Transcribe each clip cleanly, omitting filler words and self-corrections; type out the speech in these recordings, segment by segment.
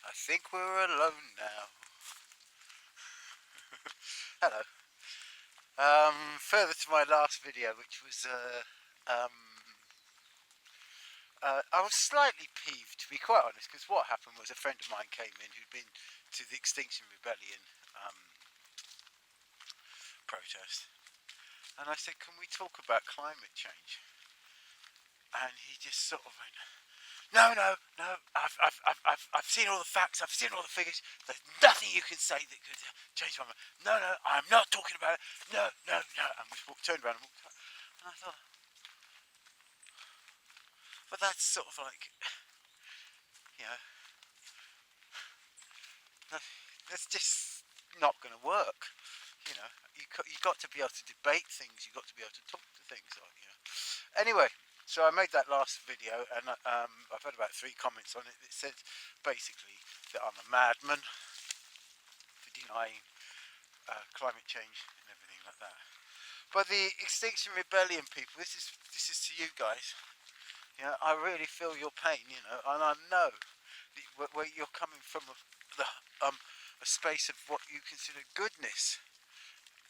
I think we're alone now. Hello. Further to my last video, which was, I was slightly peeved, to be quite honest, because what happened was a friend of mine came in who'd been to the Extinction Rebellion um, protest, and I said, "Can we talk about climate change?" And he just sort of went, "No, no, no. I've seen all the facts. I've seen all the figures. There's nothing you can say that could change my mind. No, no, I'm not talking about it. No, no, no." And we turned around and walked out. And I thought, but that's sort of like, you know, that's just not going to work. You know, you got to be able to debate things. You got to be able to talk to things. You know. Anyway, so I made that last video, and I've had about 3 comments on it. It said basically that I'm a madman for denying climate change and everything like that. But the Extinction Rebellion people, this is to you guys. You know, I really feel your pain. You know, and I know where you're coming from, a space of what you consider goodness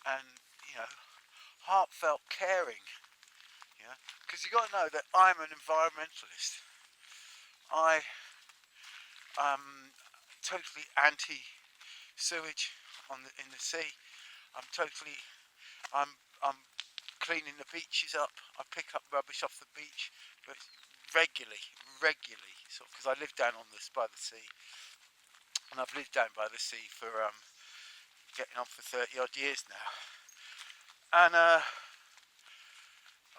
and, you know, heartfelt caring. You know, because you got to know that I'm an environmentalist. I am totally anti sewage in the sea. I'm totally I'm cleaning the beaches up. I pick up rubbish off the beach, but regularly, sort of, because I live down by the sea, and I've lived down by the sea for getting on for 30 odd years now. And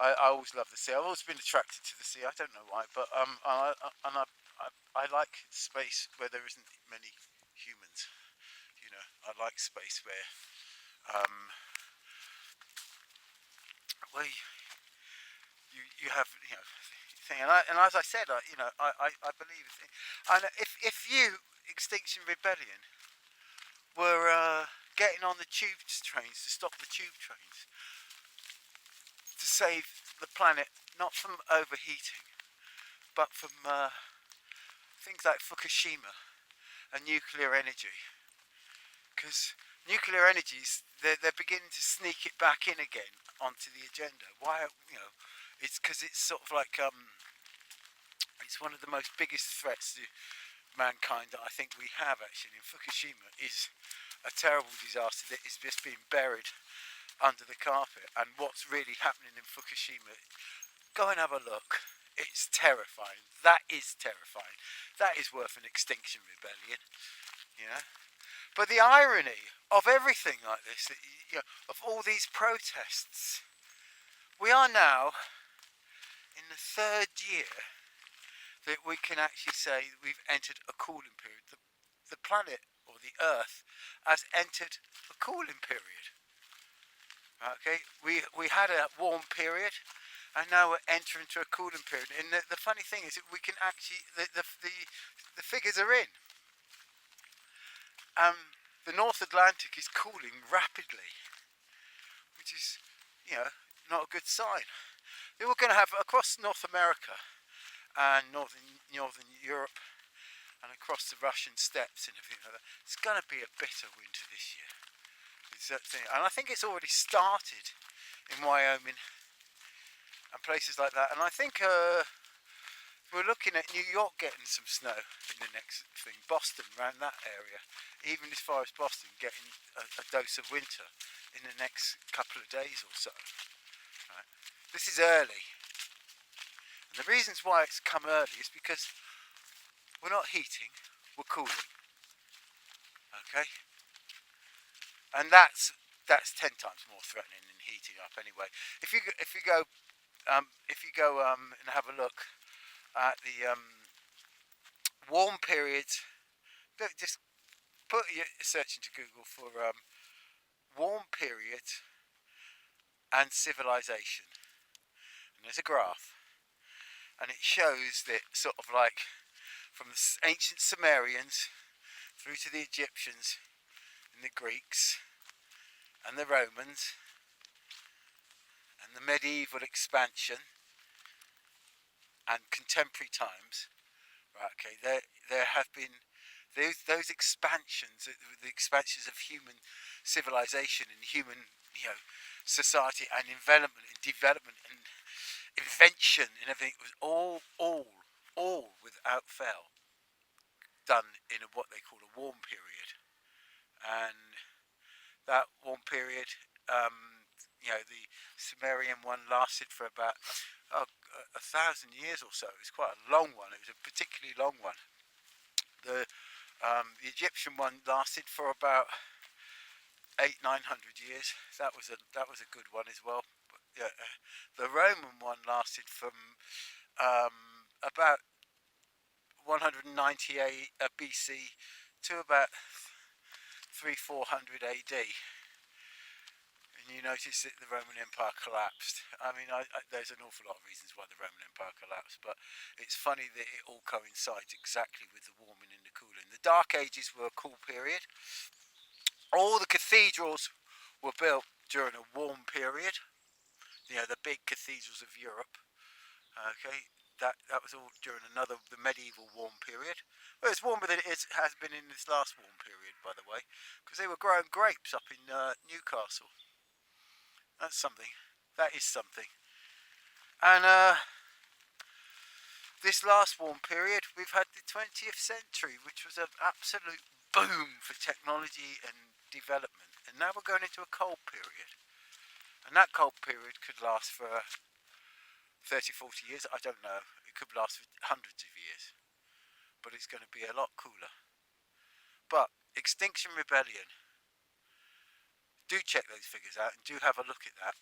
I always love the sea. I've always been attracted to the sea. I don't know why, but I like space where there isn't many humans. You know, I like space um, where you have, you know, thing. And as I said, I believe, and if you Extinction Rebellion were getting on the tube trains to stop the tube trains to save the planet, not from overheating, but from things like Fukushima and nuclear energy, because nuclear energies, they're beginning to sneak it back in again onto the agenda. Why? You know, it's because it's sort of like it's one of the most biggest threats to mankind that I think we have actually. In Fukushima is a terrible disaster that is just being buried under the carpet. And what's really happening in Fukushima, go and have a look. It's terrifying. That is terrifying. That is worth an Extinction Rebellion, you know. But the irony of everything like this, you know, of all these protests, we are now in the 3rd year that we can actually say we've entered a cooling period. The planet, or the Earth, has entered a cooling period. Okay, we had a warm period, and now we're entering into a cooling period. And the funny thing is that we can actually the figures are in. The North Atlantic is cooling rapidly, which is, you know, not a good sign. We're going to have across North America and northern Europe and across the Russian steppes and everything like that. It's going to be a bitter winter this year. And I think it's already started in Wyoming and places like that. And I think we're looking at New York getting some snow in the next thing. Boston, around that area, even as far as Boston, getting a dose of winter in the next couple of days or so. Right? This is early. And the reasons why it's come early is because we're not heating, we're cooling. Okay? And that's 10 times more threatening than heating up anyway. If you go and have a look at the warm periods, just put your search into Google for warm periods and civilization, and there's a graph, and it shows that sort of like from the ancient Sumerians through to the Egyptians and the Greeks and the Romans and the medieval expansion and contemporary times, right? Okay, there those expansions, the expansions of human civilization and human, society and development and invention and everything was all without fail done in what they call a warm period. And that warm period, the Sumerian one lasted for about 1,000 years or so. It was quite a long one. It was a particularly long one. The Egyptian one lasted for about 800-900 years. That was a good one as well. But, yeah, the Roman one lasted from about 198 BC to about 300-400 AD. And you notice that the Roman Empire collapsed. I mean, there's an awful lot of reasons why the Roman Empire collapsed, but it's funny that it all coincides exactly with the warming and the cooling. The Dark Ages were a cool period. All the cathedrals were built during a warm period. The big cathedrals of Europe. Okay, that was all during the medieval warm period. Well, it's warmer than it has been in this last warm period, by the way, because they were growing grapes up in Newcastle. That's something. That is something. And this last warm period, we've had the 20th century, which was an absolute boom for technology and development. And now we're going into a cold period. And that cold period could last for 30-40 years. I don't know. It could last for hundreds of years. But it's going to be a lot cooler. But Extinction Rebellion, do check those figures out and do have a look at that,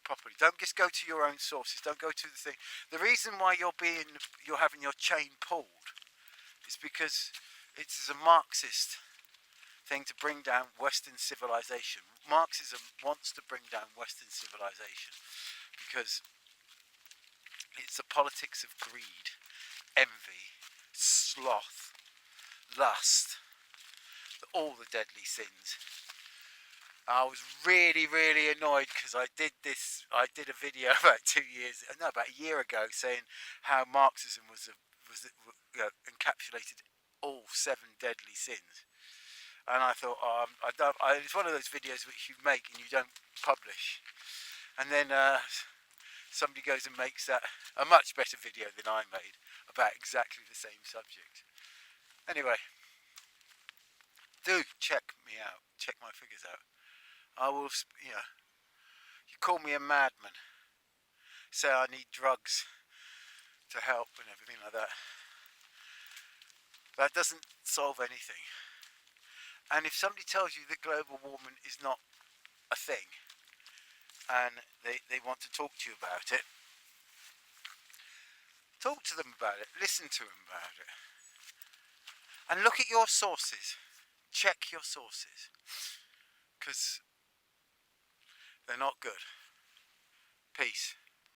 properly. Don't just go to your own sources. Don't go to the thing. The reason why you're having your chain pulled is because it is a Marxist thing to bring down Western civilization. Marxism wants to bring down Western civilization because it's the politics of greed, envy, sloth, lust, all the deadly sins. I was really, really annoyed because I did a video about a year ago, saying how Marxism was encapsulated all 7 deadly sins. And I thought, it's one of those videos which you make and you don't publish. And then somebody goes and makes that a much better video than I made about exactly the same subject. Anyway, do check me out. Check my figures out. I will, you call me a madman. Say I need drugs to help and everything like that. That doesn't solve anything. And if somebody tells you that global warming is not a thing, and they want to talk to you about it, talk to them about it, listen to them about it. And look at your sources. Check your sources. Because they're not good. Peace.